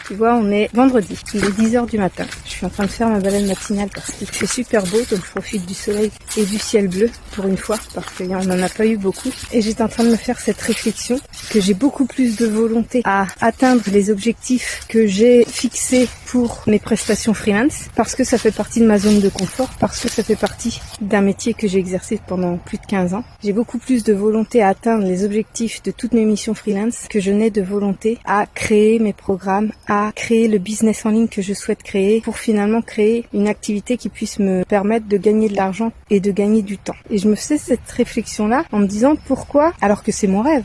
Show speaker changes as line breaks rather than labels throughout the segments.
Tu vois, on est vendredi, il est 10h du matin. Je suis en train de faire ma balade matinale parce qu'il fait super beau, donc je profite du soleil et du ciel bleu pour une fois, parce qu'on n'en a pas eu beaucoup. Et j'étais en train de me faire cette réflexion que j'ai beaucoup plus de volonté à atteindre les objectifs que j'ai fixés pour mes prestations freelance, parce que ça fait partie de ma zone de confort, parce que ça fait partie d'un métier que j'ai exercé pendant plus de 15 ans. J'ai beaucoup plus de volonté à atteindre les objectifs de toutes mes missions freelance que je n'ai de volonté à créer mes programmes, à créer le business en ligne que je souhaite créer pour finalement créer une activité qui puisse me permettre de gagner de l'argent et de gagner du temps. Et je me fais cette réflexion-là en me disant pourquoi, alors que c'est mon rêve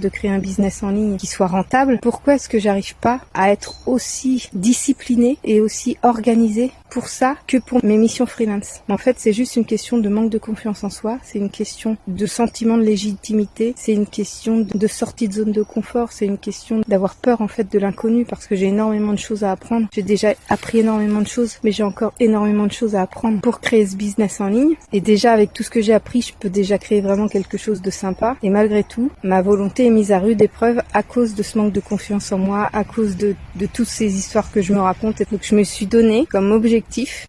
de créer un business en ligne qui soit rentable, pourquoi est-ce que j'arrive pas à être aussi disciplinée et aussi organisée pour ça que pour mes missions freelance. En fait, c'est juste une question de manque de confiance en soi, c'est une question de sentiment de légitimité, c'est une question de sortie de zone de confort, c'est une question d'avoir peur en fait de l'inconnu parce que j'ai énormément de choses à apprendre. J'ai déjà appris énormément de choses, mais j'ai encore énormément de choses à apprendre pour créer ce business en ligne. Et déjà avec tout ce que j'ai appris, je peux déjà créer vraiment quelque chose de sympa. Et malgré tout, ma volonté est mise à rude épreuve à cause de ce manque de confiance en moi, à cause de toutes ces histoires que je me raconte. Et donc je me suis donné comme objectif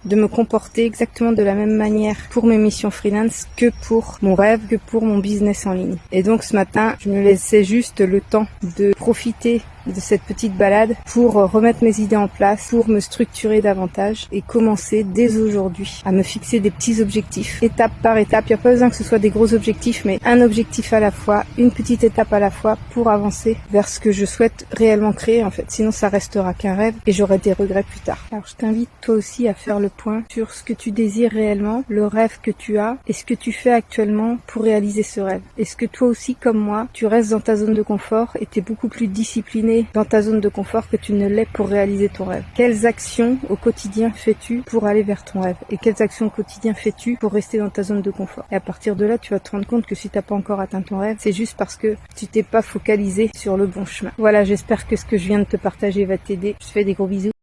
de me comporter exactement de la même manière pour mes missions freelance que pour mon rêve, que pour mon business en ligne. Et donc ce matin, je me laissais juste le temps de profiter de cette petite balade pour remettre mes idées en place, pour me structurer davantage et commencer dès aujourd'hui à me fixer des petits objectifs, étape par étape. Il n'y a pas besoin que ce soit des gros objectifs, mais un objectif à la fois, une petite étape à la fois pour avancer vers ce que je souhaite réellement créer en fait. Sinon ça restera qu'un rêve et j'aurai des regrets plus tard. Alors je t'invite toi aussi à faire le point sur ce que tu désires réellement, le rêve que tu as et ce que tu fais actuellement pour réaliser ce rêve. Est-ce que toi aussi comme moi, tu restes dans ta zone de confort et tu es beaucoup plus discipliné dans ta zone de confort que tu ne l'es pour réaliser ton rêve? Quelles actions au quotidien fais-tu pour aller vers ton rêve? Et quelles actions au quotidien fais-tu pour rester dans ta zone de confort? Et à partir de là, tu vas te rendre compte que si t'as pas encore atteint ton rêve, c'est juste parce que tu t'es pas focalisé sur le bon chemin. Voilà, j'espère que ce que je viens de te partager va t'aider. Je te fais des gros bisous.